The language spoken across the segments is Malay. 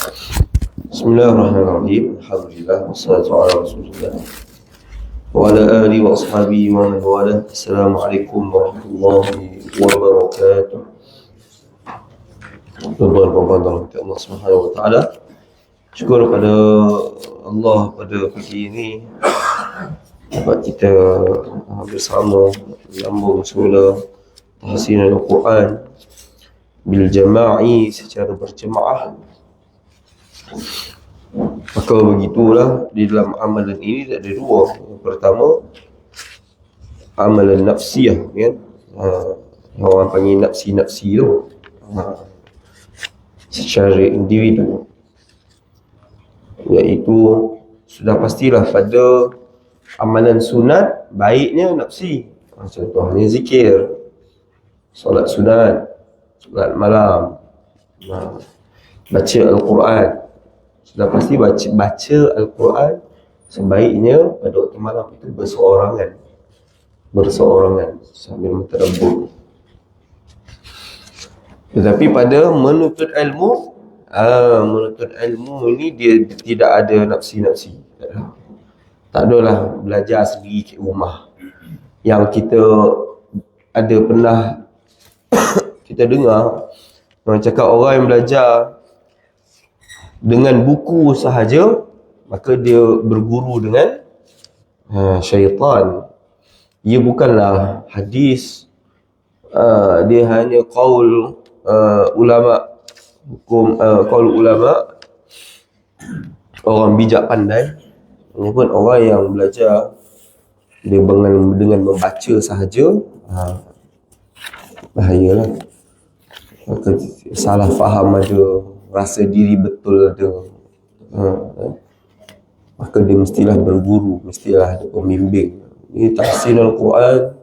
Bismillahirrahmanirrahim. Alhamdulillah wassalatu ala Rasulillah wa ala alihi wa ashabihi wa man wala. Assalamualaikum warahmatullahi wabarakatuh. Tuan-tuan dan puan Allah Subhanahu wa taala. Syukur pada Allah pada pagi ini dapat kita bersama menyambung semula tahsinan Al-Quran bil jama'i secara berjemaah. Maka begitulah di dalam amalan ini ada dua. Yang pertama, amalan nafsiyah, kan? Orang panggil nafsi tu, secara individu, iaitu sudah pastilah pada amalan sunat baiknya nafsi. Contohnya zikir, solat sunat, solat malam, baca Al-Quran. Sudah pasti baca Al-Quran sebaiknya pada waktu malam itu berseorangan sambil mentadabbur. Tetapi pada menuntut ilmu ini dia tidak ada nafsi-nafsi. Tak adalah belajar sendiri kat rumah. Yang kita ada pernah kita dengar orang cakap orang yang belajar dengan buku sahaja, maka dia berguru dengan syaitan. Ia bukanlah hadis, dia hanya qaul ulama, hukum qaul ulama, orang bijak pandai. Ini pun orang yang belajar dia dengan membaca sahaja, bahayalah. Maka salah faham ada, rasa diri betul ada, maka dia mestilah berguru, mestilah ada pembimbing. Ini tahsin Al-Quran,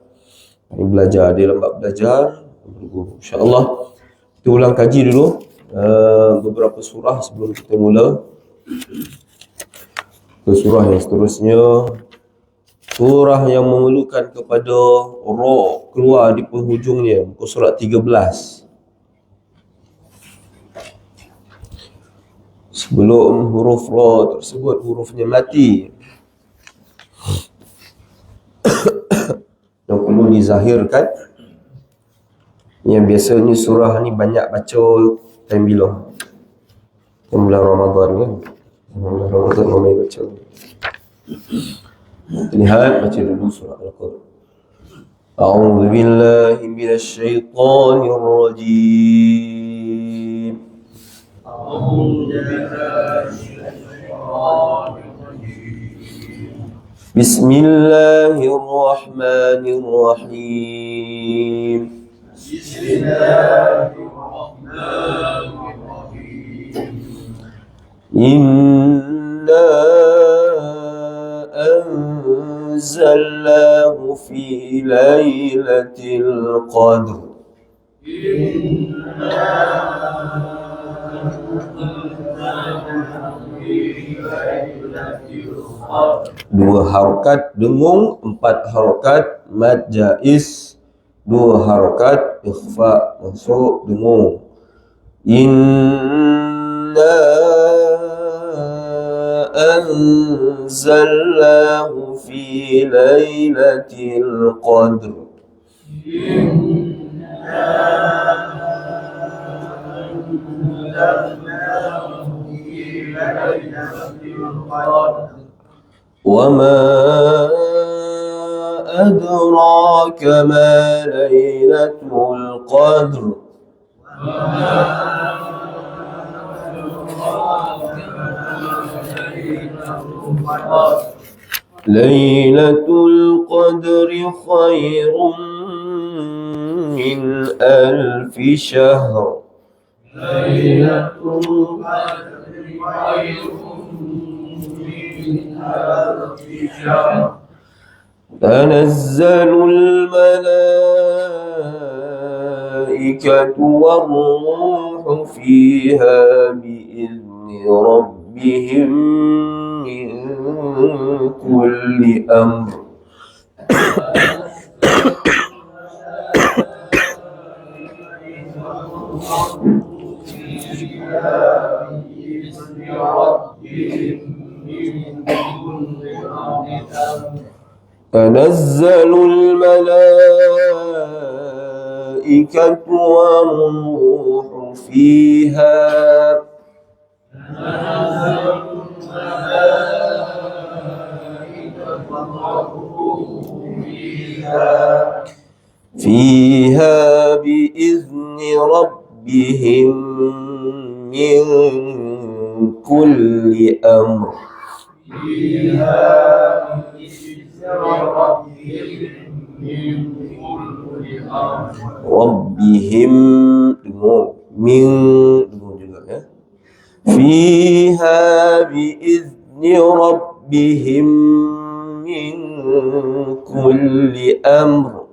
ini belajar, dia lambat belajar, berguru. InsyaAllah kita ulang kaji dulu beberapa surah sebelum kita mula ke surah yang seterusnya. Surah yang memerlukan kepada roh keluar di penghujungnya, muka surat 13. Sebelum huruf ra tersebut hurufnya mati yang perlu dizahirkan. Yang biasanya surah ni banyak baca time bila? Bulan Ramadan, kan? Bulan Ramadan ramai baca. Lihat, baca dulu surah Al-Quran. A'udzu billahi minasy syaithanir rajim. Bismillahirrahmanirrahim. Inna anzalnahu fi lailatul qadr. Dua harokat dengung, 4 harokat mad jaiz, 2 harokat ikhfa masuk dengung. Inna anzalnahu fi lailatul qadr. وما أدراك ما ليلة القدر. ليلة القدر خير من 1000 شهر. ليلة القدر خير من 1000 شهر. تنزل الملائكة والروح فيها بإذن ربهم من كل أمر. بإذن ربهم من كل أمر. تنزل الملائكة والروح فيها فيها بإذن ربهم من كل أمر ربهم من فيها بإذن ربهم من كل أمر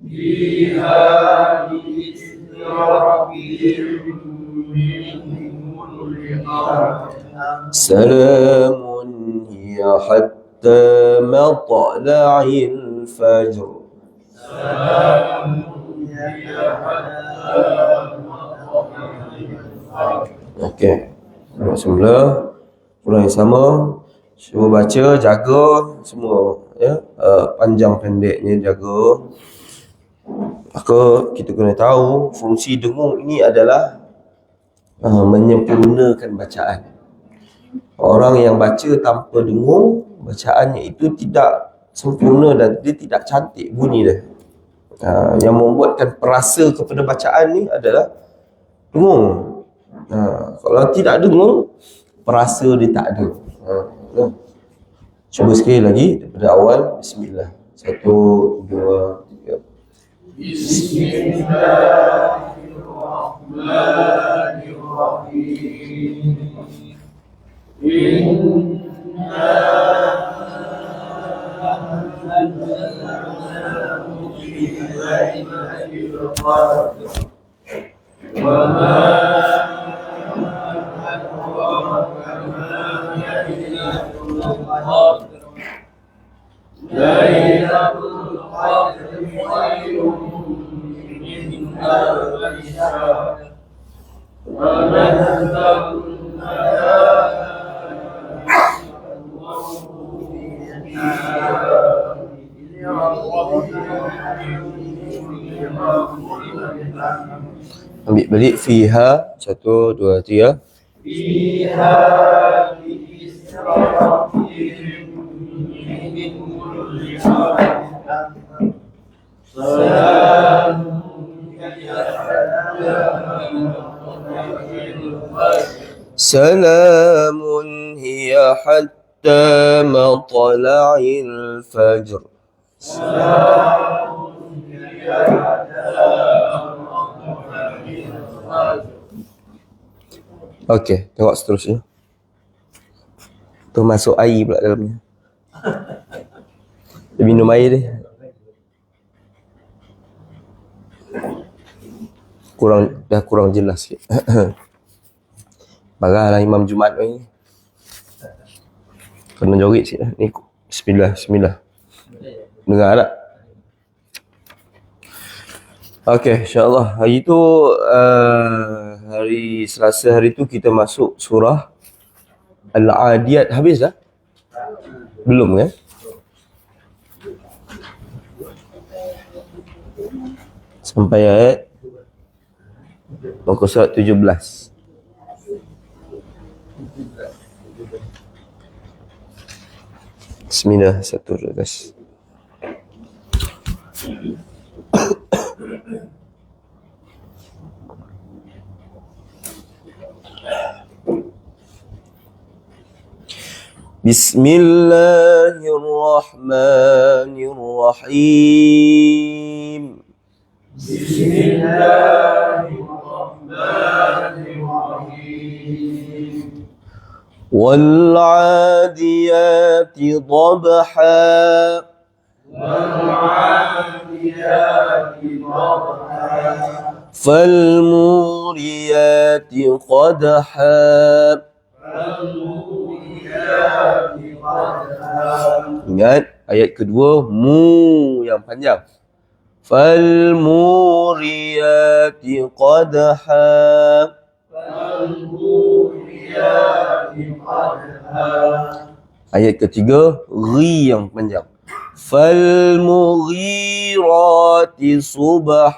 فيها بإذن ربهم من كل أمر. سلام هي حتى مطلع الفجر. Okey. Bismillah. Ulang yang sama. Cuba baca, jaga semua ya. Panjang pendeknya jaga. Maka kita kena tahu fungsi dengung ini adalah menyempurnakan bacaan. Orang yang baca tanpa dengung, bacaannya itu tidak sempurna dan dia tidak cantik bunyi dia. Yang membuatkan perasa kepada bacaan ni adalah dengung. Kalau tidak dengung, perasa dia tak ada. Cuba sekali lagi daripada awal. Bismillah. 1, 2, 3. Bismillahirrahmanirrahim. Lailatul Qadri khairun min alfi syahr. Wa nazzalul Ambil balik fiha 1, 2, 3. Fiha bi'izni rabbihim min kulli amrin. Salamun hiya hatta matla'il fajr. Okey, tengok seterusnya. Tu masuk air pula dalamnya. Dia minum air dia. Dah kurang jelas sikit. Marahlah Imam Jumaat ni. Kena joget sikit lah. Ni bismillah, bismillah. Dengar tak? Okey, insya-Allah. Hari tu hari Selasa hari tu kita masuk surah Al-Adiyat. Habis dah? Belum kan? Sampai ayat muka surat 17. Bismillah, 1, 2, 3. Bismillahirrahmanirrahim. Bismillahirrahmanirrahim. والعاديات ضبحا والعاديات ضبحا فالموريات قدحا. فالموريات قدحا. Ingat ayat kedua mu yang panjang. فالموريات قدحا. فالموريات قدحا Ayat ketiga, ri yang panjang. Falmughirati subha.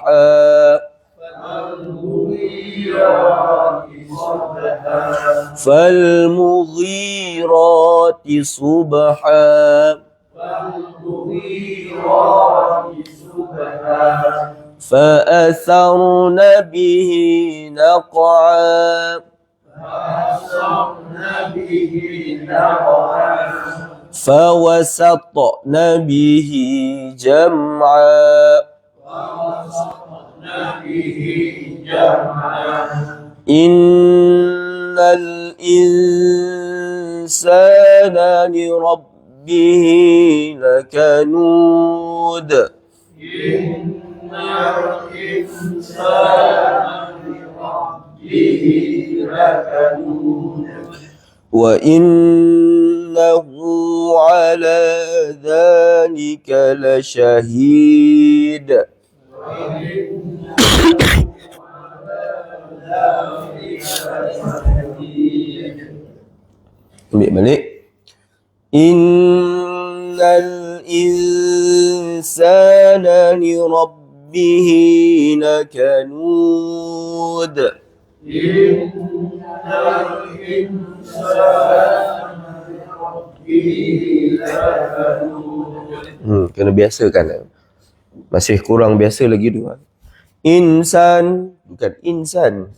فالمغيرات صبحا Falmughirati subha. فالمغيرات صبحا فأثرن به نقعا. فأثرن به نقعا فوسطن به جمعا. ووسطن به جمعا إن الإنسان لربه لكنود. إن الإنسان لربه لكنود وإنه على ذلك لشهيد. وإنه على ذلك لشهيد Ambil balik. Innal insana li rabbih lakanud. إن الإنسان لربه لكنود Kena biasakan. Masih kurang biasa lagi tu. Insan, bukan insan.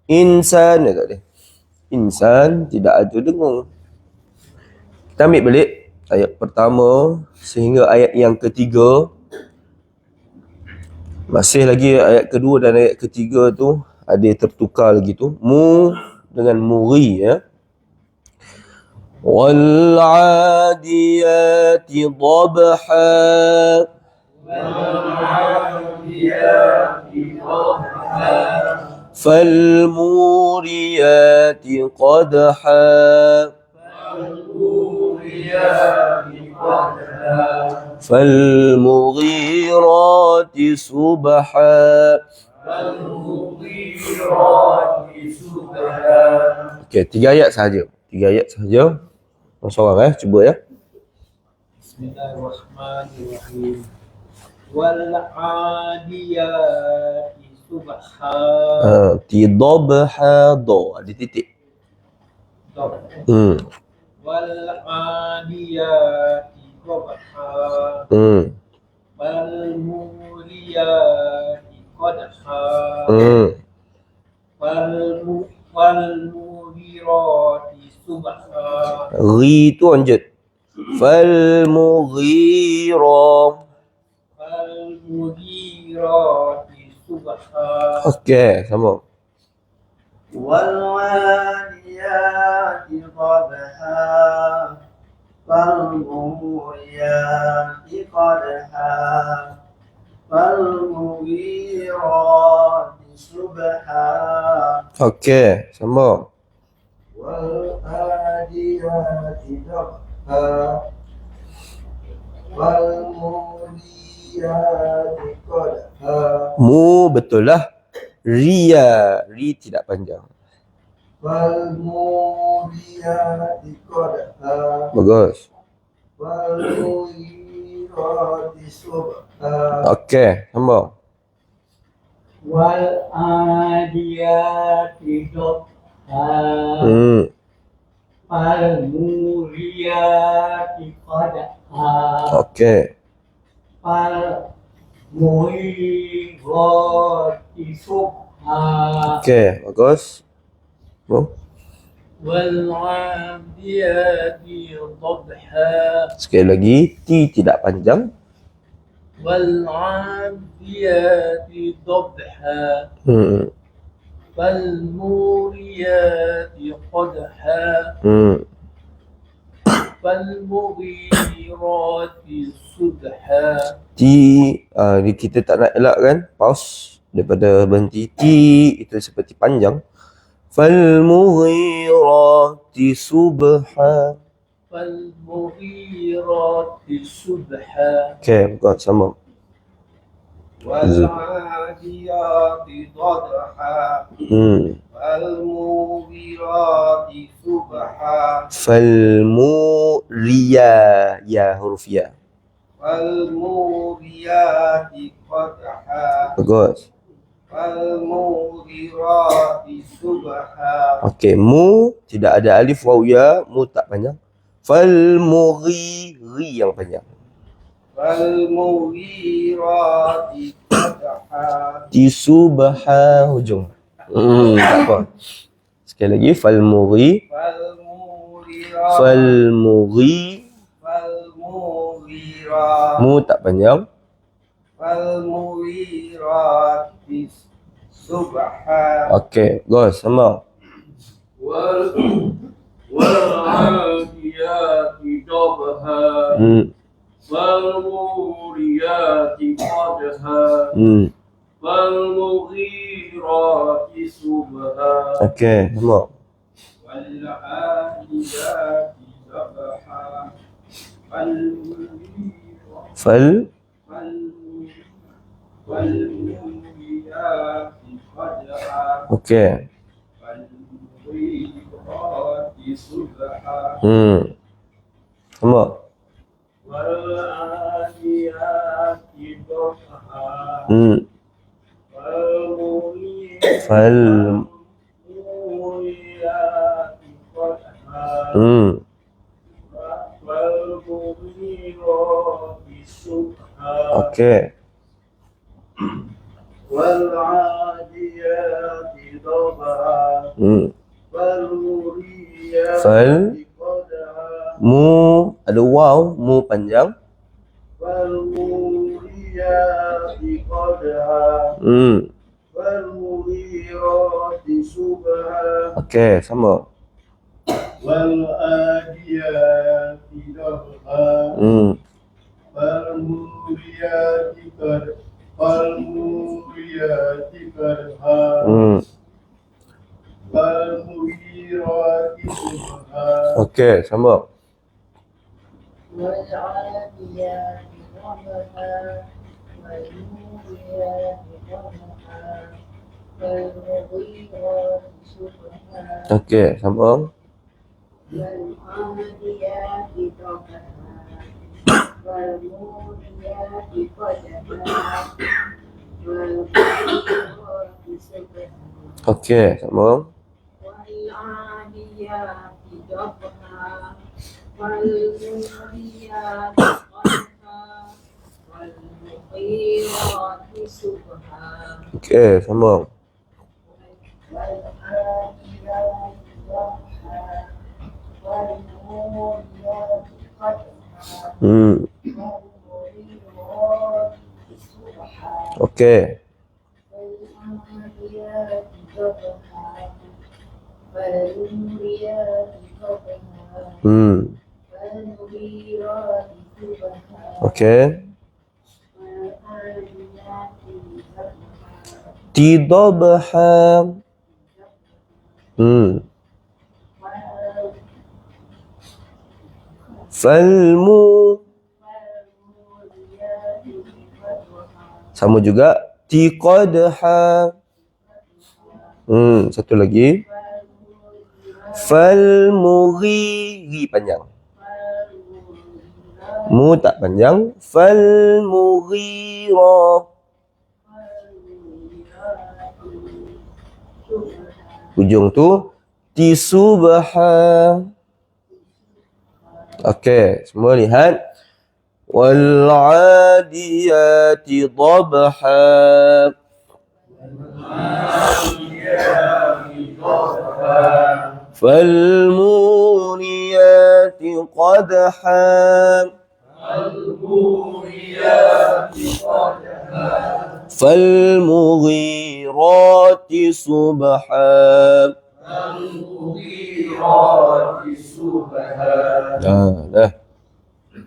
Insan dekat dia. Insan tidak ada dengung. Kita ambil balik ayat pertama sehingga ayat yang ketiga. Masih lagi ayat kedua dan ayat ketiga tu ada tertukar lagi tu. Mu dengan muri ya. Wal 'adiyati dhabha. والعاديات ضبحا فالموريات قدحا. فالموريات قدحا فالمغيرات صبحا. فالمغيرات صبحا Okey, 3 ayat sahaja. 3 ayat sahaja. Seorang cuba ya. Bismillahirrahmanirrahim. Wal'adiyati subha. Tidabha do ada titik. Wal'adiyati subha. Falmuriyati qadha. Falmughirati subha. Ri tu lanjut. Falmughira. Falmughirati subha. Okey, sama. والعاديات ضبحا فالموريات قدحا فالمغيرات صبحا Okey, sama. والعاديات ضبحا فالموريات قدحا Mu betul lah. Ria, ri tidak panjang. فالموريات قدحا Bagus. والمغيرات صبحا Okey, sama. Wal'adiyati dhabha. Falmuriyati qadha. Okey. Falmughirati subha. Okey, bagus. Bung. Wal'adiyati dhabha. Sekali lagi, ti tidak panjang. Wal'adiyati dhabha. Falmuriyati qadha. Falmughirati subha. Ti kita tak nak elak kan? Pause daripada berhenti. Ti itu seperti panjang. Falmughirati subha. Falmughirati subha. Okey, bukan sama. والعاديات ضبحا Falmuriyat, ya huruf ya. فالموريات قدحا Bagus. فالمغيرات صبحا Okey, mu tidak ada alif waw ya, mu tak panjang. Falmughiri yang panjang. فالمغيرات قدحا Di subha hujung. Tak apa. Sekali lagi falmughi, فالمغيرات falmughi, فالمغيرات mu tak panjang. فالمغيرات صبحا Okey, go sama. والعاديات ضبحا فالموريات قدحا فالمغيرات صبحا Okey, sama. والعاديات ضبحا Fal والموريات قدحا okey. فالمغيرات صبحا Sama. والعاديات ضبحا Fal والموريات قدحا والمغيرات صبحا okey. والعاديات ضبحا والموريات Fal قدحا mu ada waw, mu panjang. والموريات قدحا والمغيرات صبحا Okey, sama. والعاديات ضبحا فالموريات قدحا فالمغيرات صبحا Okey, sama. والعاديات ضبحا والموريات قدحا والمغيرات صبحا Okey, sama. والعاديات ضبحا والموريات قدحا والمغيرات صبحا Okey, sama. والعاديات ضبحا والموريات قدحا والمغيرات صبحا Okey, sama. والعاديات ضبحا والموريات قدحا والمغيرات صبحا Okey. والعاديات ضبحا والموريات قدحا والمغيرات صبحا Okey. والعاديات ضبحا Tidabha. Falmu. والموريات قدحا Sama juga. Tiqadha. Satu lagi. Falmughiri panjang. Mu tak panjang. Falmughira. Ujung tu tisubha. Okey, semua lihat. Wal 'adiyati dhabha. فالموريات قدحا فالمغيرات صبحا dah.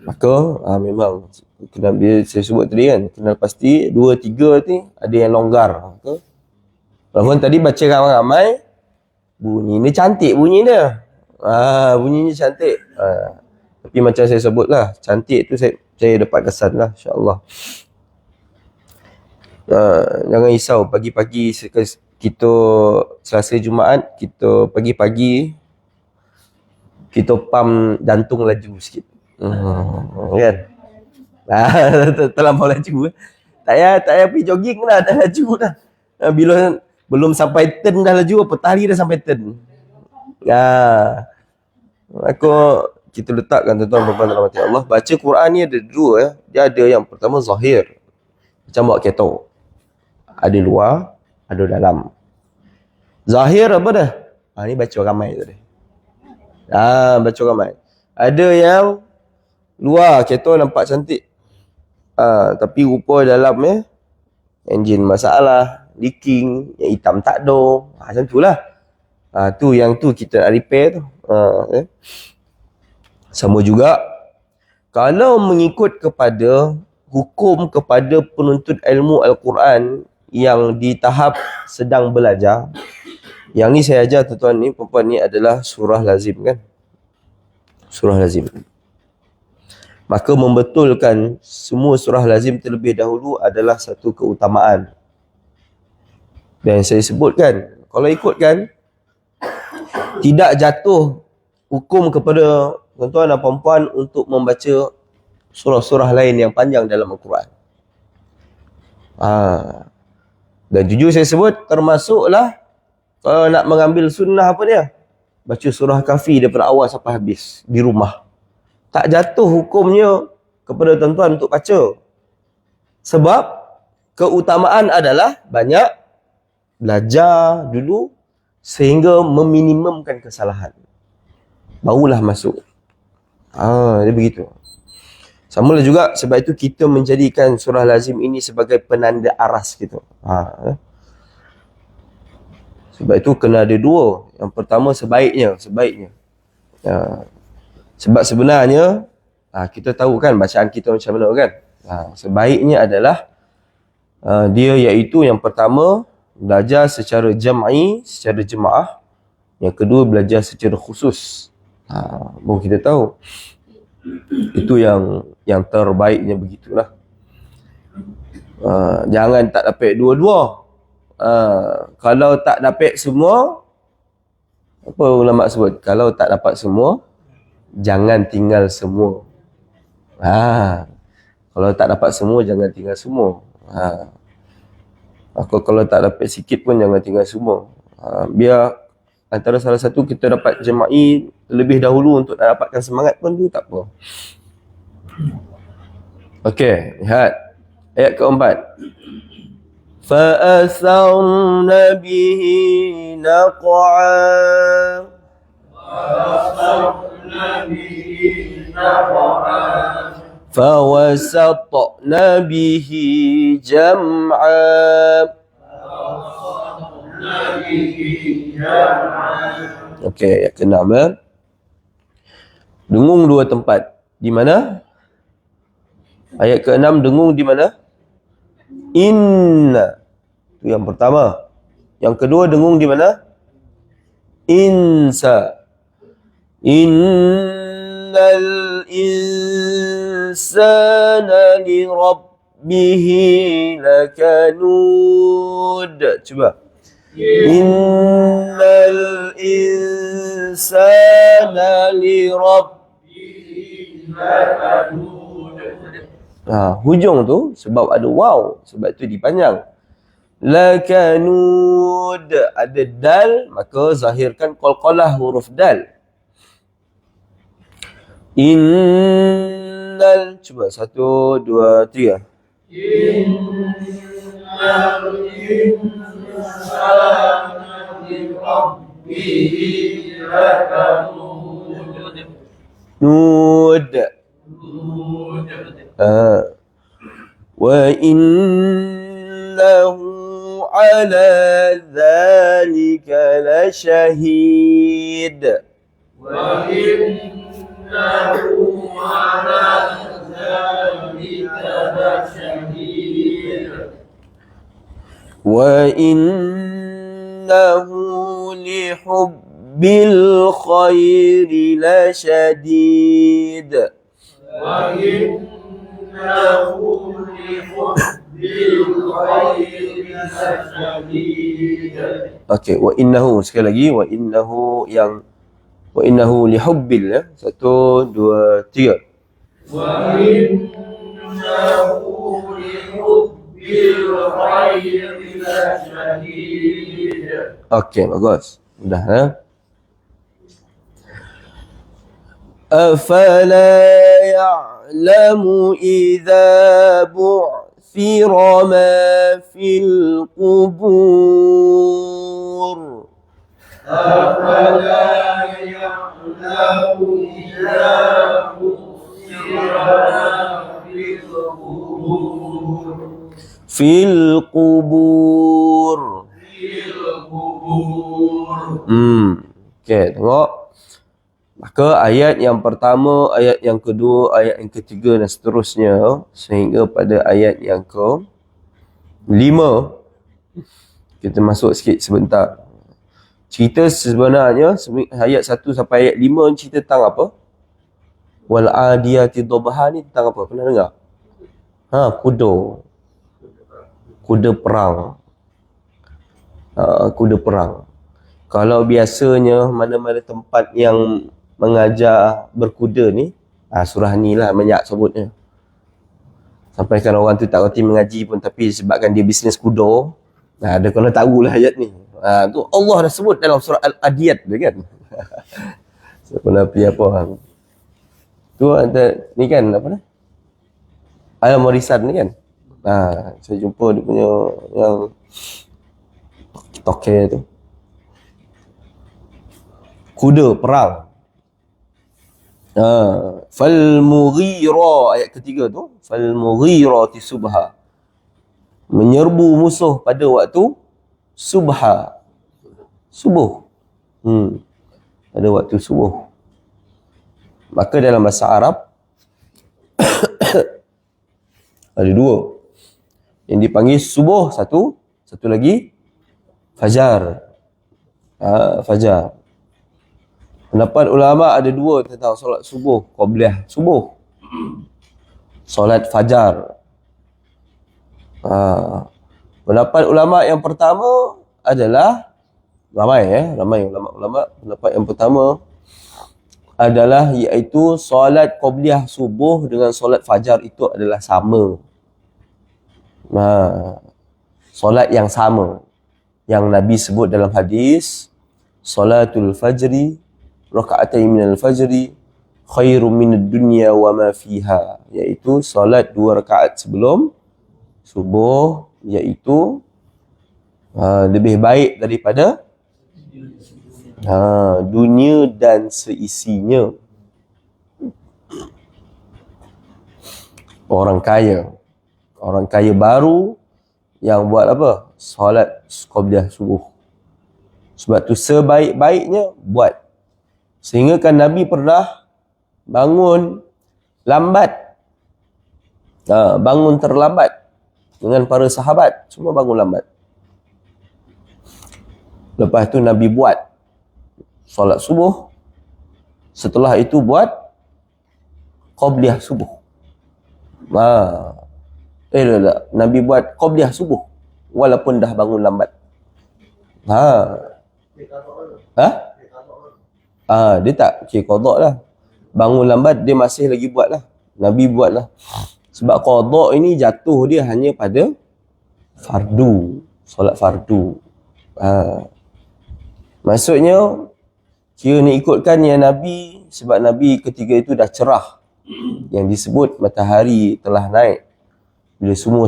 Maka memang kena, bila saya sebut tadi kan, kenal pasti 2, 3 ni ada yang longgar. Maka walaupun tadi baca ramai-ramai, bunyi ni cantik bunyi dia. Bunyinya cantik. Tapi macam saya sebut lah, cantik tu saya dapat kesan lah, insya-Allah. Jangan risau pagi-pagi kita Selasa Jumaat, kita pagi-pagi kita pump jantung laju sikit. Kan? Terlampau laju. Tak payah pergi jogging lah, dah laju dah. Bila belum sampai turn dah laju, apatah lagi dah sampai turn. Kita letakkan tuan-tuan dan puan rahmati Allah, baca Quran ni ada dua ya. Dia ada yang pertama zahir. Macam bawa kereta. Ada luar, ada dalam. Zahir apa dah? Ni baca ramai tadi. Baca ramai. Ada yang luar, kereta nampak cantik. Tapi rupa dalam enjin masalah, leaking, yang hitam tak ada. Macam tu lah. Yang tu kita nak repair tu. Sama juga, kalau mengikut kepada hukum kepada penuntut ilmu Al-Quran yang di tahap sedang belajar, yang ni saya ajar tuan-tuan ni, perempuan ni adalah surah lazim kan? Surah lazim. Maka membetulkan semua surah lazim terlebih dahulu adalah satu keutamaan. Dan saya sebutkan, kalau ikutkan, tidak jatuh hukum kepada tuan-tuan dan puan untuk membaca surah-surah lain yang panjang dalam Al-Quran. Dan jujur saya sebut, termasuklah kalau nak mengambil sunnah apa dia? Baca surah Kahfi daripada awal sampai habis di rumah. Tak jatuh hukumnya kepada tuan-tuan untuk baca. Sebab keutamaan adalah banyak belajar dulu sehingga meminimumkan kesalahan. Barulah masuk. Dia begitu. Samalah juga sebab itu kita menjadikan surah lazim ini sebagai penanda aras kita. Sebab itu kena ada dua. Yang pertama sebaiknya. Sebab sebenarnya kita tahu kan bacaan kita macam mana kan. Sebaiknya adalah dia iaitu yang pertama belajar secara jam'i, secara jemaah. Yang kedua belajar secara khusus. Baru kita tahu. Itu yang terbaiknya begitulah. Jangan tak dapat dua-dua. Kalau tak dapat semua, apa ulama sebut? Kalau tak dapat semua, jangan tinggal semua. Kalau tak dapat semua, jangan tinggal semua. Kalau tak dapat sikit pun jangan tinggal semua. Biar antara salah satu kita dapat jema'i lebih dahulu untuk dapatkan semangat pun tu tak apa. Okey, lihat ayat keempat. فَأَثَرْنَ بِهِ نَقْعًا فَوَسَطْنَ بِهِ جَمْعًا. Okey, ayat ke-6 ya. Dengung dua tempat. Di mana? Ayat ke-6 dengung di mana? Inna. Itu yang pertama. Yang kedua dengung di mana? Insa. Innal insana li rabbihi lakanud. Cuba. Innal insana li rabbihi lakanud. Hujung tu sebab ada waw, sebab tu dipanjang. Lakanud, ada dal, maka zahirkan qalqalah huruf dal. Innal, cuba 1, 2, 3. Innal insana li rabbihi lakanud. Nud. Wa innahu ala dhalika la shahid. Wa innahu ala dhalika la shahid. Wa innahu li hubbil khairi la shadid. Wa innahu li hubbil khairi lasyadid. Okey, wa innahu sekali lagi, wa innahu yang Wa innahu lihubbil ya. 1, 2, 3. وإنه لحب الخير لشديد. Okey, bagus. Mudah ya. أفلا يعلم إذا بعثر ما في القبور أفلا يعلم إذا بشر في القبور. Okey, tengok. Maka ayat yang pertama, ayat yang kedua, ayat yang ketiga dan seterusnya sehingga pada ayat yang ke-5 kita masuk sikit sebentar. Cerita sebenarnya ayat 1 sampai ayat 5 ni cerita tentang apa? Wal adiyati dhabha ni tentang apa? Pernah dengar? Kuda perang. Kuda perang. Kalau biasanya mana-mana tempat yang mengajar berkuda ni, surah ni lah banyak sebutnya. Sampai kan orang tu tak reti mengaji pun, tapi sebabkan dia bisnes kuda, dia kena tahulah ayat ni. Tu Allah dah sebut dalam surah Al-Adiyat tu kan. So, Nabi apa? Tu ada ni kan apa ni? Al-Murisan ni kan. Saya jumpa dia punya yang toke tu. Kuda perang. Fal-mughira ayat ketiga tu, fal-mughirati subha. Menyerbu musuh pada waktu subha. Subuh. Pada waktu subuh. Maka dalam bahasa Arab ada dua. Yang dipanggil subuh satu lagi fajar. Fajar. Pendapat ulama ada dua tentang solat subuh, qabliyah subuh. Solat fajar. Pendapat ulama yang pertama adalah ramai ulama. Pendapat yang pertama adalah iaitu solat qabliyah subuh dengan solat fajar itu adalah sama. Solat yang sama yang Nabi sebut dalam hadis, salatul fajri raka'atain minal fajri khairum minad dunya wa ma fiha, iaitu solat 2 rakaat sebelum subuh, iaitu lebih baik daripada dunia dan seisinya. Orang kaya baru yang buat apa? Solat qabliyah subuh. Sebab tu sebaik-baiknya buat. Sehingga kan Nabi pernah bangun lambat. Bangun terlambat dengan para sahabat. Semua bangun lambat. Lepas tu Nabi buat solat subuh. Setelah itu buat qabliyah subuh. Nabi buat qabliyah subuh walaupun dah bangun lambat. Dia tak qada lah. Bangun lambat dia masih lagi buat lah. Nabi buat lah. Sebab qada ini jatuh dia hanya pada fardu, solat fardu. Maksudnya kira ni ikutkan yang Nabi, sebab Nabi ketika itu dah cerah. Yang disebut matahari telah naik. Bila semua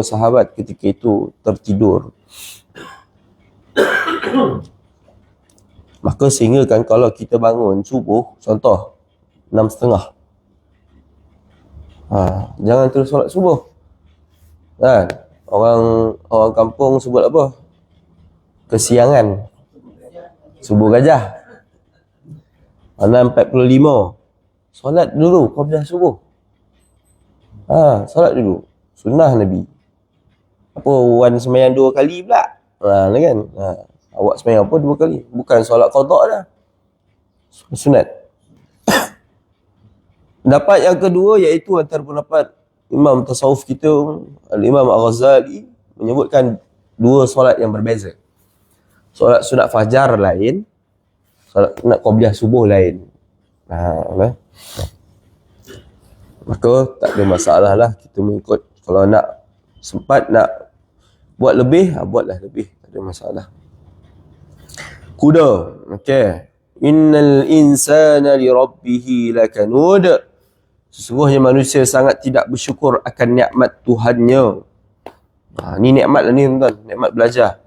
sahabat ketika itu tertidur. Maka sehingga kan kalau kita bangun subuh, contoh 6.30, jangan terus solat subuh kan. Orang kampung sebut apa? Kesiangan. Subuh gajah. 6.45 solat dulu qabliyah subuh. Solat dulu. Sunnah Nabi. Apa wan sembahyang 2 kali pula? Kan? Awak sembahyang apa 2 kali? Bukan solat qada dah. Sunat. Pendapat yang kedua iaitu antara pendapat Imam tasawuf kita, Al-Imam Al-Ghazali, menyebutkan 2 solat yang berbeza. Solat sunat fajar lain, nak qabliyah subuh lain. Maka tak ada masalah lah kita mengikut. Kalau nak sempat nak buat lebih, buatlah lebih, tak ada masalah. Kuda, okey. Innal insana li rabbih lakanud. Sesungguhnya manusia sangat tidak bersyukur akan nikmat Tuhannya. Ni nikmat lah ni tuan-tuan, nikmat belajar.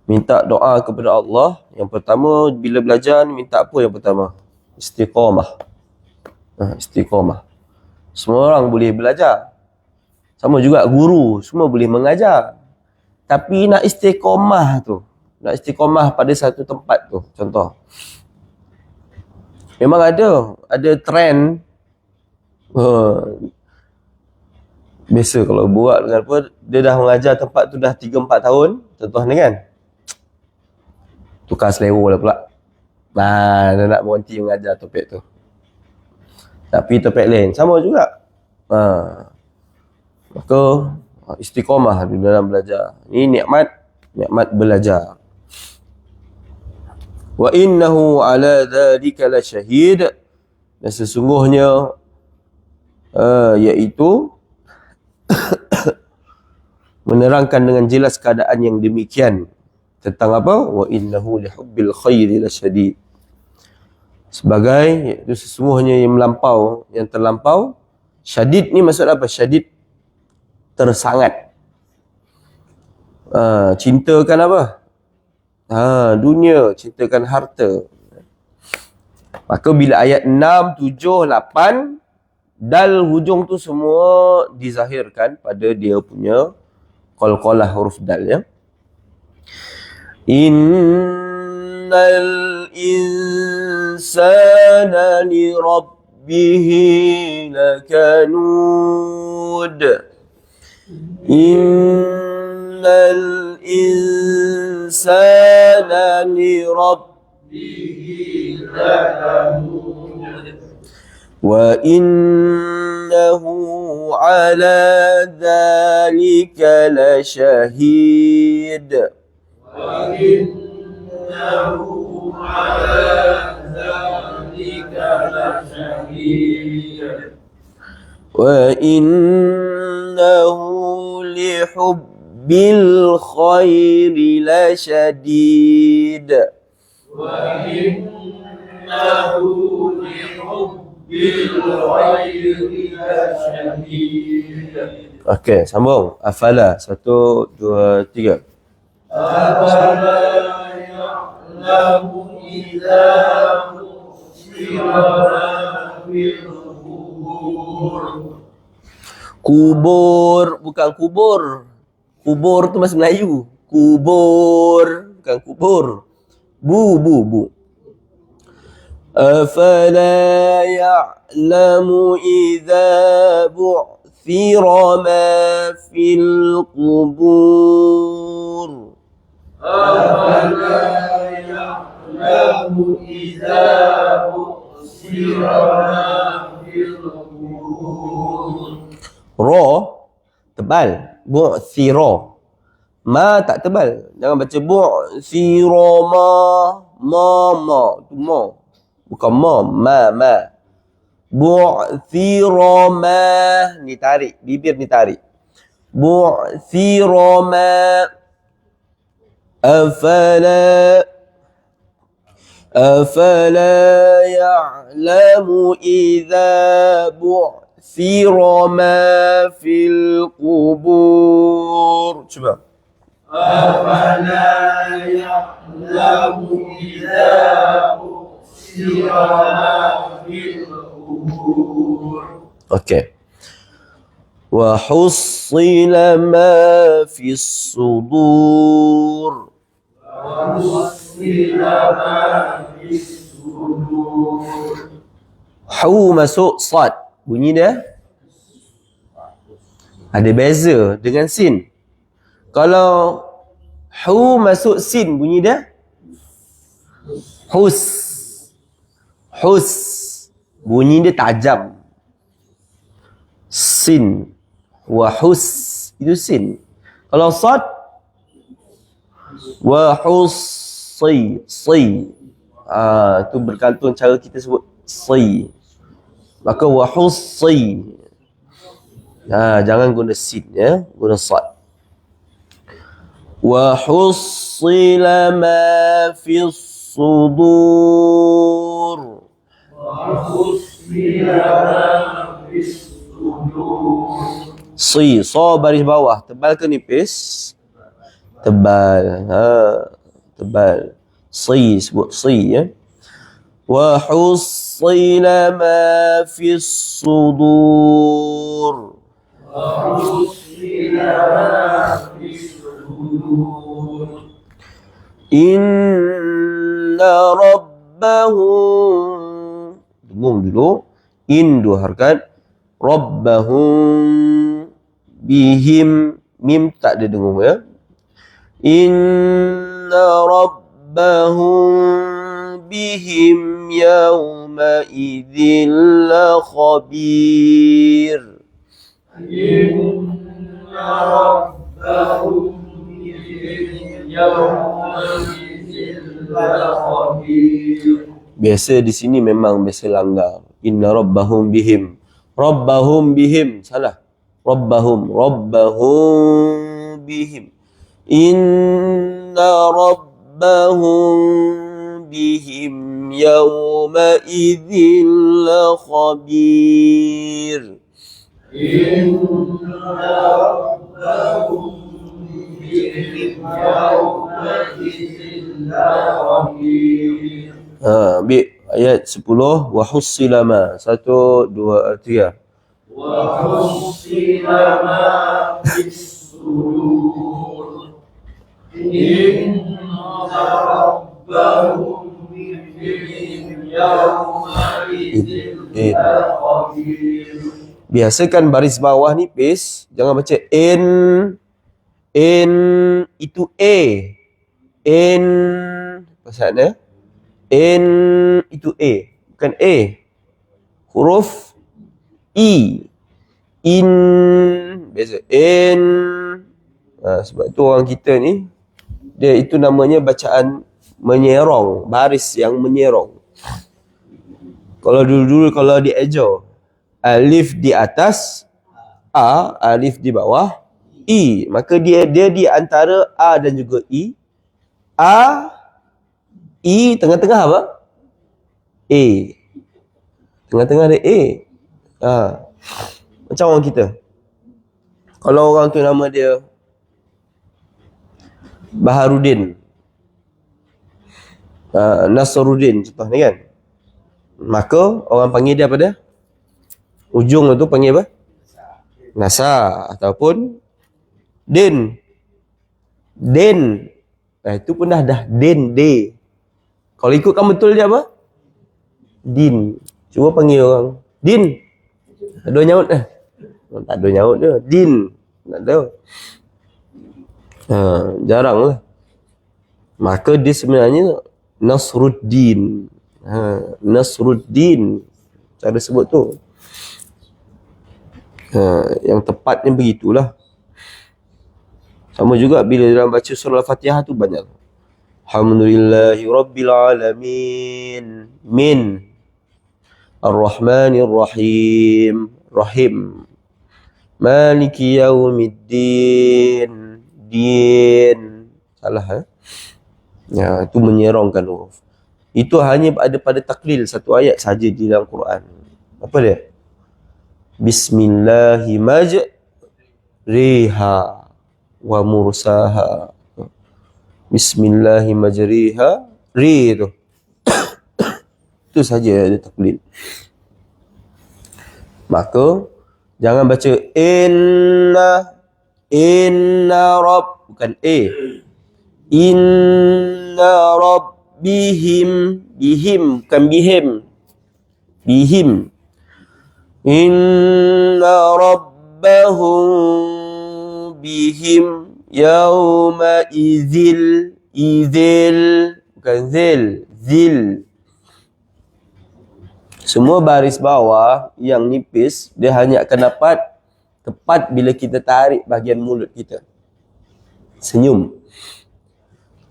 Minta doa kepada Allah. Yang pertama bila belajar minta apa yang pertama? Istiqamah. Istiqamah. Semua orang boleh belajar. Sama juga guru, semua boleh mengajar. Tapi nak istiqamah tu, nak istiqamah pada satu tempat tu, contoh. Memang ada trend. Biasa kalau buat dengan apa, dia dah mengajar tempat tu dah 3-4 tahun, contoh ni kan. Tukar selera lah pula. Dia nak berhenti mengajar topik tu. Tapi topik lain sama juga. Maka istiqamah di dalam belajar. Ini nikmat belajar. Wa innahu ala dzalika lasyahid. Dan sesungguhnya iaitu menerangkan dengan jelas keadaan yang demikian tentang apa? Wa innahu lihubbil khairi lasyadid. Sebagai iaitu sesungguhnya yang melampau, yang terlampau. Syadid ni maksud apa? Syadid tersangat. Cintakan apa? Dunia, cintakan harta. Maka bila ayat 6, 7, 8 dal hujung tu semua dizahirkan pada dia punya qalqalah huruf dal ya. Innal insana li rabbihi lakanud. Innal insana li rabbihi lakanud. Wa innahu ala dhalika lasyahid. Wa innahu ala dhalika lasyahid. Wa innahu lihubbil khairi lasyadid. Wa innahu lihubbil khairi lasyadid. Okey, sambung. Afala 1 2 3. Afala ya'lamu idza bushira bil kubur, bukan kubur. Kubur tu bahasa Melayu. Kubur, bukan kubur. Bu. Afala ya'lamu idza bu'thira ma fil qubur. Afala ya'lamu idza bu'thira ma fil qubur. Ra tebal, bu'thira. Ma tak tebal. Jangan baca bu'thira ma tu ma. Bukan ma. Bu'thira ma ni tarik, bibir ni tarik. Bu'thira ma afala ya'lamu idza bu'thira ma fil qubur. Cuba. Afala ya'lamu idza bu'thira ma fil qubur. Okey. Wa hussila ma fis sudur. Wa hussila ma fis sudur. Hu masuk sad. Bunyi dia ada beza dengan sin. Kalau hu masuk sin, bunyi dia hus. Bunyi dia tajam. Sin wa hus itu sin. Kalau sad wa hus si. Tu bergantung cara kita sebut si. Maka wa hussi. Jangan guna sin ya, guna sad. Wa hussila ma fi sudur. Si, so baris bawah, tebal ke nipis? Tebal. Tebal. Si, sebut si ya. Wa hussila ma fi sudur. Inna rabbahum, dengung dulu, dua harakat, rabbahum bihim, mim tak ada dengung ya. Inna rabbahum bihim yawma idzin la khabir. Biasa di sini memang biasa langgar. Inna rabbahum bihim. Rabbahum bihim. Salah. Rabbahum bihim. Inna rabbahum bihim yawma idzin la khabir. Ambil ayat 10 wa hussila ma. 1 2 3. Wa hussila ma fis sudur. Inna rabbahum bihim yawma idzin la khabir. Biasakan baris bawah nipis, jangan baca in itu a. In maksudnya in itu a, bukan a. Huruf i. In biasa in. Sebab tu orang kita ni dia itu namanya bacaan menyerong, baris yang menyerong. Kalau dulu kalau dieja, alif di atas a, alif di bawah i, maka dia di antara a dan juga i. A, i, tengah-tengah apa? A. Tengah-tengah ada a. Macam orang kita. Kalau orang tu nama dia Baharudin, Nasruddin contohnya kan, maka orang panggil dia apa dia? Ujung tu panggil apa? Nasa ataupun din. Itu pun dah din, de. Kalau ikutkan betul dia apa? Din. Cuba panggil orang din. Ada nyaut dah. Tak ada nyaut dia. Din. Tak ada. Jarang lah. Maka dia sebenarnya Nasruddin. Nasruddin. Cara sebut tu. Yang tepatnya begitulah. Sama juga bila dalam baca surah Al-Fatihah tu banyak. Alhamdulillahi Rabbil Alamin. Min. Ar-Rahmanir Rahim. Rahim. Maliki Yaumiddin. Din. Salah ya, itu menyerongkan huruf. Itu hanya ada pada taklil satu ayat saja di dalam Quran. Apa dia? Bismillahi majriha wa mursaha. Bismillahi majriha, ri tu. Itu saja ada taklil. Maka jangan baca inna rabb, bukan a. Inna rabbihim, bihim, bukan bihim. Inna rabbahum bihim yawma izil, bukan zil. Semua baris bawah yang nipis dia hanya akan dapat tepat bila kita tarik bahagian mulut kita. Senyum.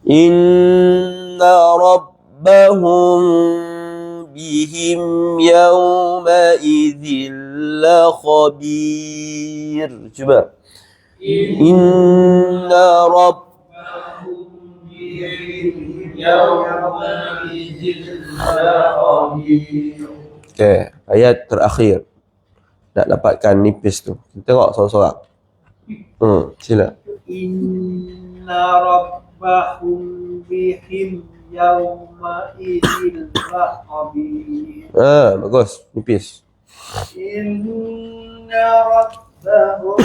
Inna ربهم بهم يومئذ لخبير. Cuba. Inna Rabb. Okay, ayat terakhir. Nak dapatkan nipis tu. Kita tengok seorang-seorang. Sila. Inna rabbahum bihim yawma idil khabir. Bagus. Nipis. Inna rabbahum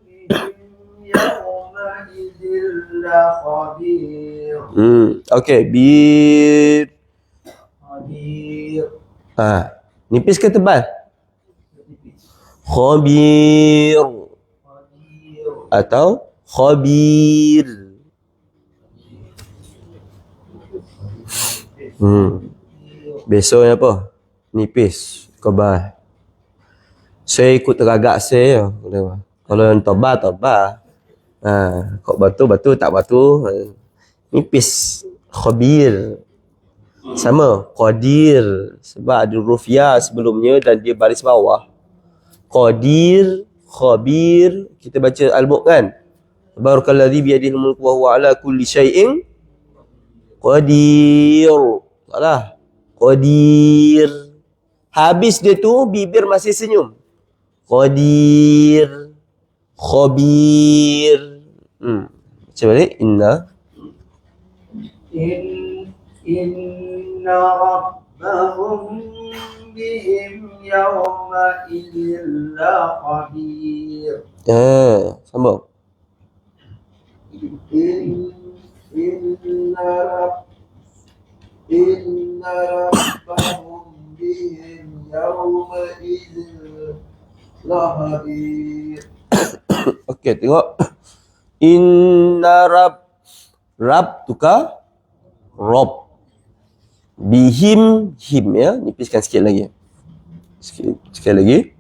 bihim yawma idil khabir. Okay, bir. Khabir. Nipis ke tebal? Khabir atau khabir. Besoknya apa? Nipis, kebal. Saya ikut teragak saya. Kalau yang tabah. Kok batu, tak batu. Nipis, khabir. Sama, qadir. Sebab ada huruf ya sebelumnya dan dia baris bawah. Qadir, khabir. Kita baca al-mulk kan? Tabarakalladzi biyadihil mulku wa huwa ala kulli syai'in qadir. Salah. Qadir. Habis dia tu bibir masih senyum. Qadir, khabir. Macam mana? Inna rabbahum bihim yawma idil khabir. Sambung. Inna rabbahum bihim yawma idil khabir. Okey, tengok. Inna Rab tukar Rob. Bihim, him ya. Nipiskan sikit lagi. Sekali lagi.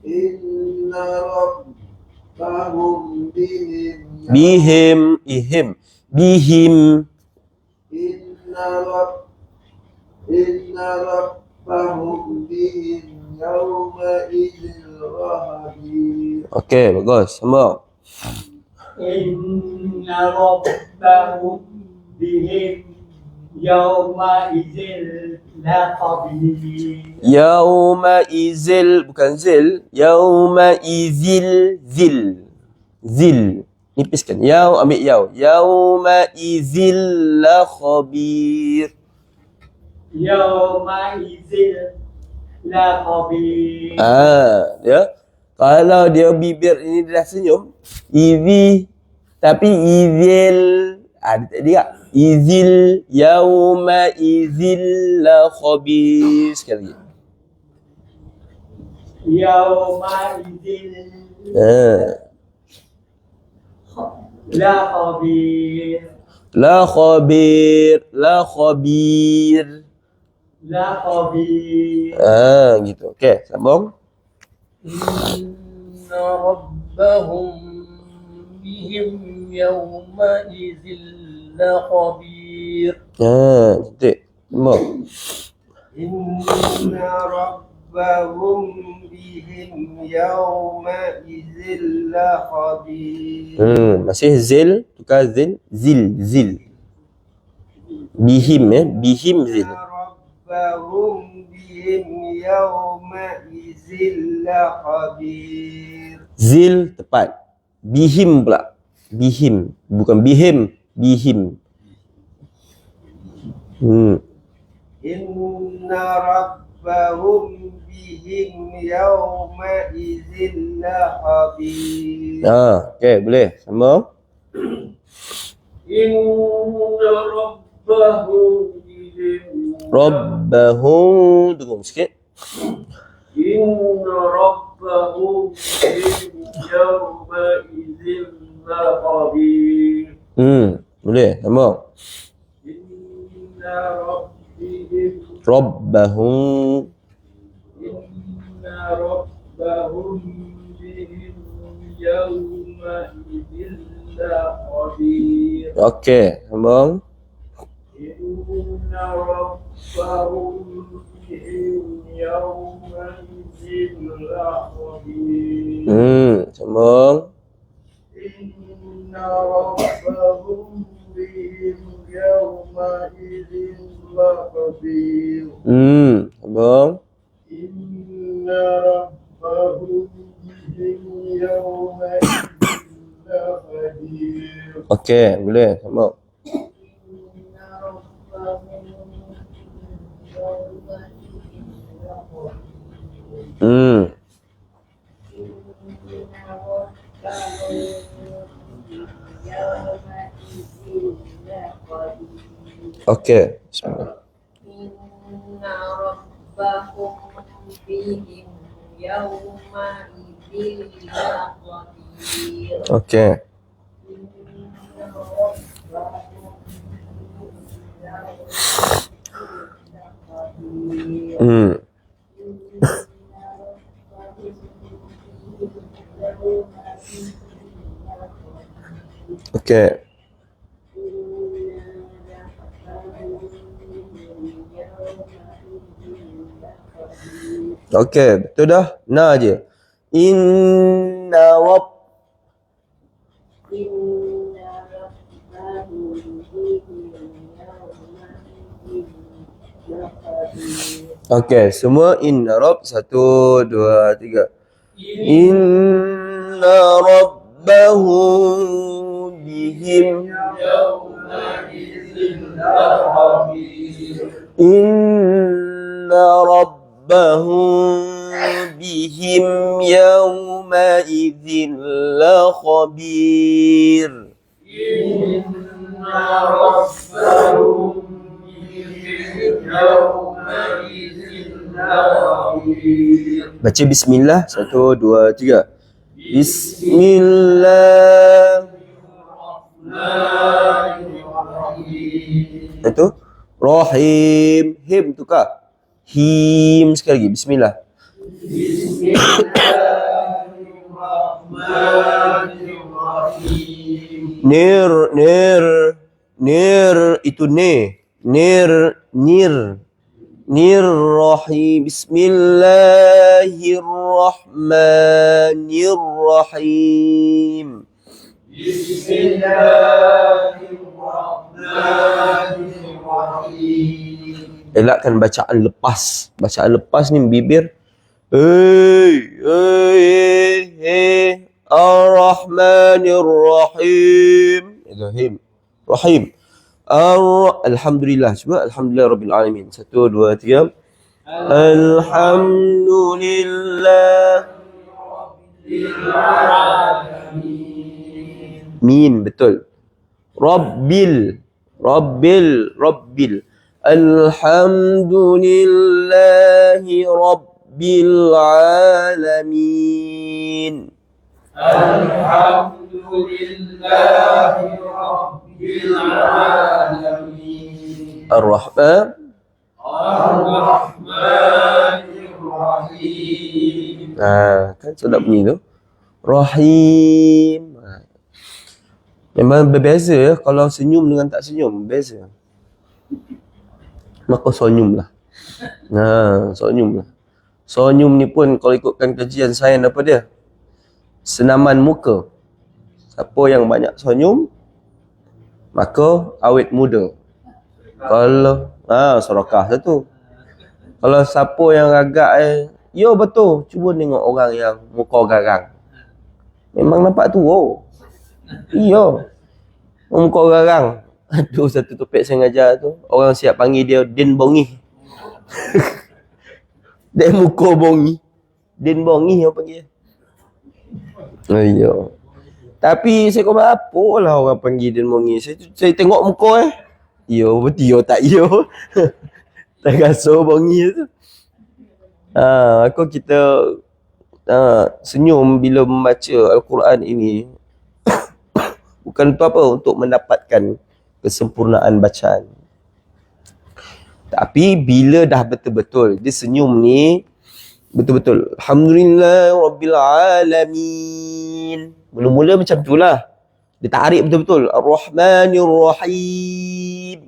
Inna rabbahum bihim. Bihim, ihim. Bihim. Inna rabbahum bihim yawma idil khabir. Okey, bagus. Sambung. Inna rabbahum bihim yawma idil khabir. Yauma izil, bukan zil. Yauma izil, zil. Zil. Nipiskan. Ambil yaw. Yauma izil la khabir. Yawma idil khabir. Ya. Kalau dia bibir ini dah senyum, izi, tapi izil, dia izil, yauma izil la khabir. Sekali lagi. Yawma idil khabir. La khabir, la khabir. Gitu. Okey, sambung. Inna rabbahum bihim yawma idil khabir. Cantik. Sambung. Inna rabbahum bihim yawma idil khabir. Masih zil, tukar zil, zil. Bihim ya, bihim zil. Rabbahum bihim yawma idil khabir. Zil tepat. Bihim pula. Bihim, bukan bihim, bihim. Inna rabbahum bihim yawma idil khabir. Okey, boleh. Sambung. Inna rabbahum bihim. Rabbahu, dengung sikit. Inna rabbahum bihim yawma idil khabir. Boleh. Sambung. Inna rabbihim. Rabbahu. Inna rabbahum bihim yawma idil khabir. Okey, sambung. إن ربهم بهم يومئذ لخبير Sambung. إن ربهم بهم يومئذ لخبير Sambung. إن ربهم بهم يومئذ لخبير Okey, boleh. Sambung. Inna rabbahum yawma'idhin laqabir. Inna rabbahum yawma'idhin laqabir. Okey. Bismillah. Inna rabbahum bihim yawma'idhin laqabir. Okey. Inna rabbahum laqabir. Okey. Okey, betul dah. Nah je. Inna rabb. Okey, semua inna rabb. 1, 2, 3. Inna rabbahum bihim Inna rabbahum bihim yawma idzin la khabir. Baca bismillah. 1, 2, 3. Bismillah. Itu Rahim. Him tukar. Him sekali lagi. Bismillah. Nir itu ne. Nir rahim. Bismillahirrahmanirrahim. Elakkan bacaan lepas. Bacaan lepas ni bibir. Ar-Rahmanir-Rahim. Itu him. Rahim. Alhamdulillah. Cuba Alhamdulillah Rabbil Alamin. 1, 2, 3. Alhamdulillah. Min, betul. Rabbil. Alhamdulillahi Rabbil Alamin. Ar-Rahman. Kan sedap bunyi tu. Rahim. Memang berbeza ya. Kalau senyum dengan tak senyum, berbeza. Maka sonyum lah. Sonyum lah. Sonyum ni pun kalau ikutkan kajian sains apa dia? Senaman muka. Siapa yang banyak sonyum, maka awet muda. Kalau sorakah satu. Kalau siapa yang agak ya betul, cuba tengok orang yang muka garang. Memang nampak tua. Iya. Muka garang. Aduh, satu topik saya ngajar tu, orang siap panggil dia Din Bongi. Dia muka bongi. Din Bongi apa panggil. Iya. Tapi saya kata apa lah orang panggil Din Bongi. Saya tengok muka Yo betul tak yo. Tak rasa bongi tu. Aku kita senyum bila membaca Al-Quran ini. Bukan untuk apa, untuk mendapatkan kesempurnaan bacaan. Tapi bila dah betul-betul dia senyum ni betul-betul Alhamdulillah Rabbil Alamin. Mula-mula macam itulah. Dia tarik betul-betul Ar-Rahmanir-Rahim.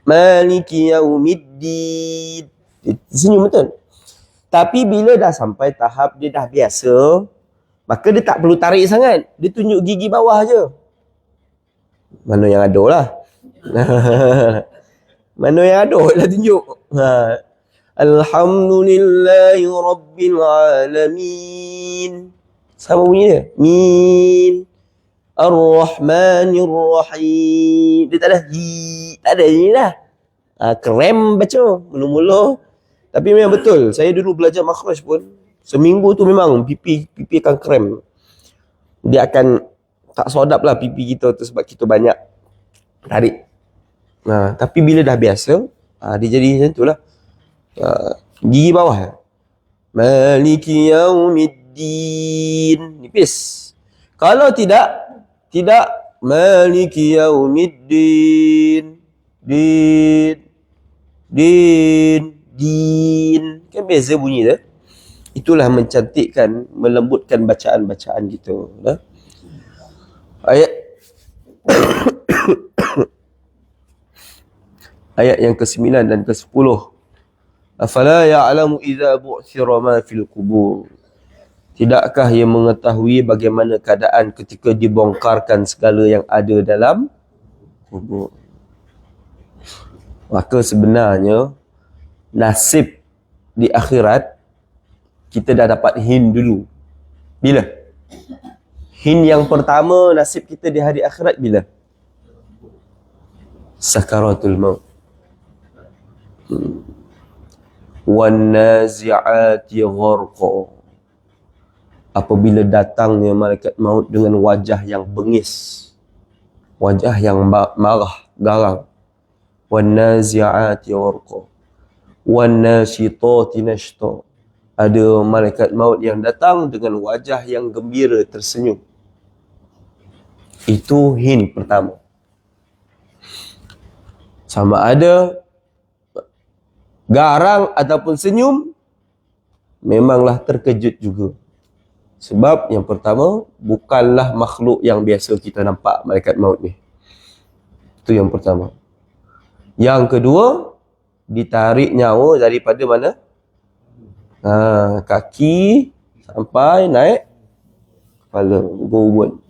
Maliki yaumiddin. Senyum betul. Tapi bila dah sampai tahap dia dah biasa, maka dia tak perlu tarik sangat. Dia tunjuk gigi bawah je. Mana yang ada lah. Mana yang ada lah tunjuk. Alhamdulillahi Rabbil Alamin. Sama bunyi dia. Min. Ar-Rahmanir Rahim. Dia tak ada hi. Tak ada ni lah. Krem baca. Mula-mula. Tapi memang betul. Saya dulu belajar makhraj pun. Seminggu tu memang pipi akan krem. Dia akan tak sodap lah pipi kita tu sebab kita banyak tarik. Tapi bila dah biasa, dia jadi macam tu lah. Gigi bawah. Maliki yaumiddin. Nipis. Kalau tidak Maliki yaumiddin. Din. Kan beza bunyi dia. Itulah mencantikkan, melembutkan bacaan-bacaan kita. Ayat ayat yang ke-9 dan ke-10. Afala ya'lamu idza bu'thira ma fil qubur. Tidakkah ia mengetahui bagaimana keadaan ketika dibongkarkan segala yang ada dalam kubur? Maka sebenarnya nasib di akhirat kita dah dapat hint dulu. Bila? Hint yang pertama nasib kita di hari akhirat bila? Sakaratul maut. Wan nazi'ati gharqa. Apabila datangnya malaikat maut dengan wajah yang bengis, wajah yang marah, garang. Wan nazi'ati gharqa. Wan nasyitati nashta. Ada malaikat maut yang datang dengan wajah yang gembira, tersenyum. Itu hint pertama. Sama ada garang ataupun senyum, memanglah terkejut juga. Sebab yang pertama, bukanlah makhluk yang biasa kita nampak malaikat maut ni. Itu yang pertama. Yang kedua, ditarik nyawa daripada mana? Kaki sampai naik kepala, ubun-ubun.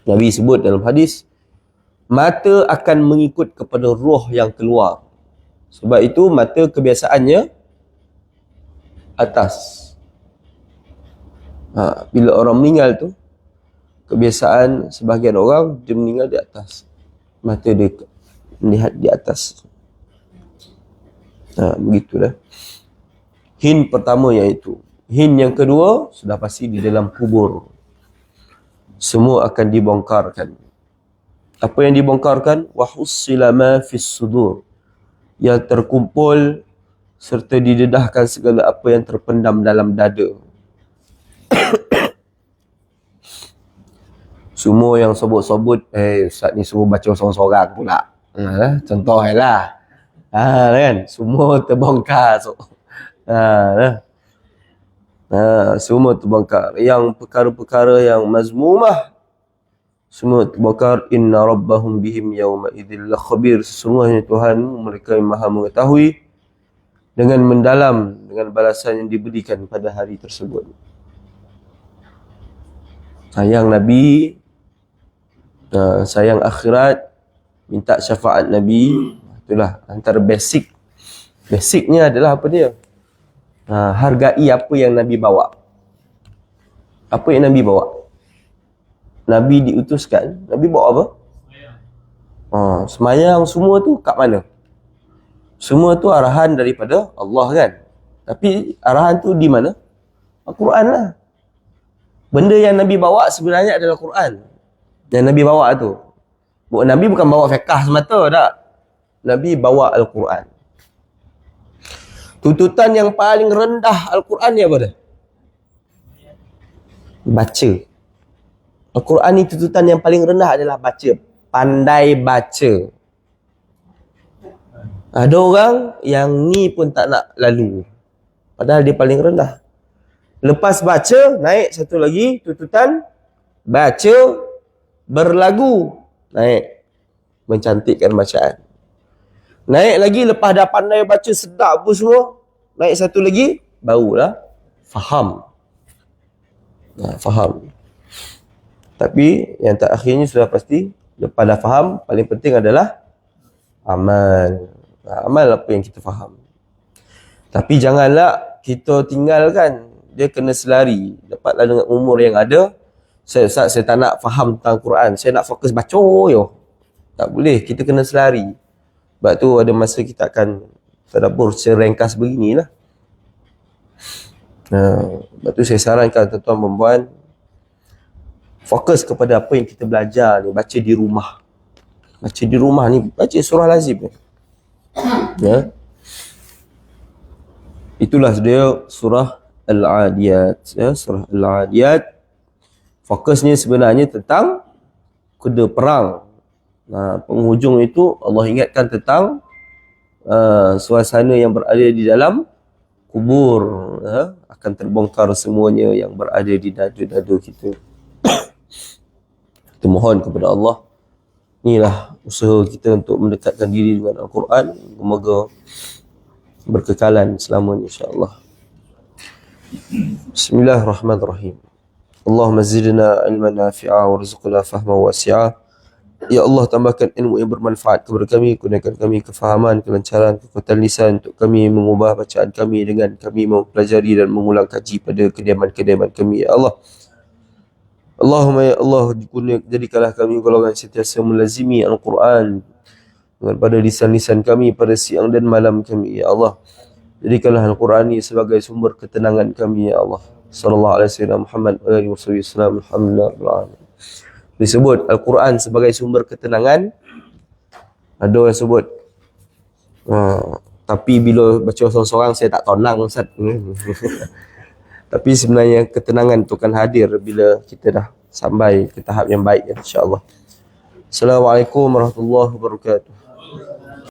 Nabi sebut dalam hadis, mata akan mengikut kepada roh yang keluar. Sebab itu mata kebiasaannya atas. Bila orang meninggal tu, kebiasaan sebahagian orang, dia meninggal di atas. Mata dia melihat di atas. Begitulah. Hint pertama iaitu. Hint yang kedua, sudah pasti di dalam kubur. Semua akan dibongkarkan. Apa yang dibongkarkan? Wahussila ma fis sudur. Yang terkumpul serta didedahkan segala apa yang terpendam dalam dada. Semua yang sebut-sebut, Ustaz ni suruh baca sorang-sorang pula. Contoh lah. Kan? Semua terbongkar. Semua terbongkar. Yang perkara-perkara yang mazmumah, semua terbongkar. Inna rabbahum bihim yawma idzil khabir. Sesungguhnya Tuhan mereka yang maha mengetahui dengan mendalam dengan balasan yang diberikan pada hari tersebut. Sayang Nabi, sayang akhirat, minta syafaat Nabi. Itulah antara basicnya adalah apa dia? Hargai apa yang Nabi bawa. Apa yang Nabi bawa? Nabi diutuskan, Nabi bawa apa? Semayang semua tu kat mana? Semua tu arahan daripada Allah kan? Tapi arahan tu di mana? Al-Quran lah. Benda yang Nabi bawa sebenarnya adalah Quran. Yang Nabi bawa tu. Nabi bukan bawa fiqh semata tak. Nabi bawa Al-Quran. Tuntutan yang paling rendah Al-Quran ni apa dah? Baca. Al-Quran ni tuntutan yang paling rendah adalah baca. Pandai baca. Ada orang yang ni pun tak nak lalu. Padahal dia paling rendah. Lepas baca, naik satu lagi tuntutan. Baca, berlagu. Naik. Mencantikkan bacaan. Naik lagi lepas dah pandai baca sedap apa semua, naik satu lagi, barulah faham. Faham. Tapi yang terakhirnya sudah pasti, lepas dah faham, paling penting adalah amal. Amal apa yang kita faham. Tapi janganlah kita tinggalkan, dia kena selari. Dapatlah dengan umur yang ada, Ustaz, saya tak nak faham tentang Quran, saya nak fokus baca je. Tak boleh, kita kena selari. Sebab tu ada masa kita akan tadabbur secara ringkas beginilah. Sebab tu saya sarankan tuan-tuan dan puan, fokus kepada apa yang kita belajar ni, baca di rumah. Baca di rumah ni, baca surah lazim. Ya. Itulah dia surah Al-Adiyat. Ya, surah Al-Adiyat. Fokusnya sebenarnya tentang kuda perang. Penghujung itu Allah ingatkan tentang suasana yang berada di dalam kubur. Akan terbongkar semuanya yang berada di dada-dada kita. Kita mohon kepada Allah. Inilah usaha kita untuk mendekatkan diri dengan Al-Quran. Semoga berkekalan selamanya insya-Allah. Bismillahirrahmanirrahim. Allahumma zidna ilman nafi'a warzuqna fahman wasi'a. Ya Allah, tambahkan ilmu yang bermanfaat kepada kami, kurniakan kami kefahaman, kelancaran, kekuatan lisan untuk kami mengubah bacaan kami dengan kami mempelajari dan mengulang kaji pada kediaman-kediaman kami, ya Allah. Allahumma ya Allah, jadikanlah kami golongan sentiasa melazimi Al-Quran pada lisan-lisan kami pada siang dan malam kami, ya Allah. Jadikanlah Al-Quran ini sebagai sumber ketenangan kami, ya Allah. Sallallahu alaihi wasallam Muhammad wa alihi wasallam. Alhamdulillah. Disebut Al-Quran sebagai sumber ketenangan. Ada orang sebut tapi bila baca seorang-seorang saya tak tenang, Ustaz. Tapi sebenarnya ketenangan itu akan hadir bila kita dah sampai ke tahap yang baik, insya-Allah. Assalamualaikum warahmatullahi wabarakatuh.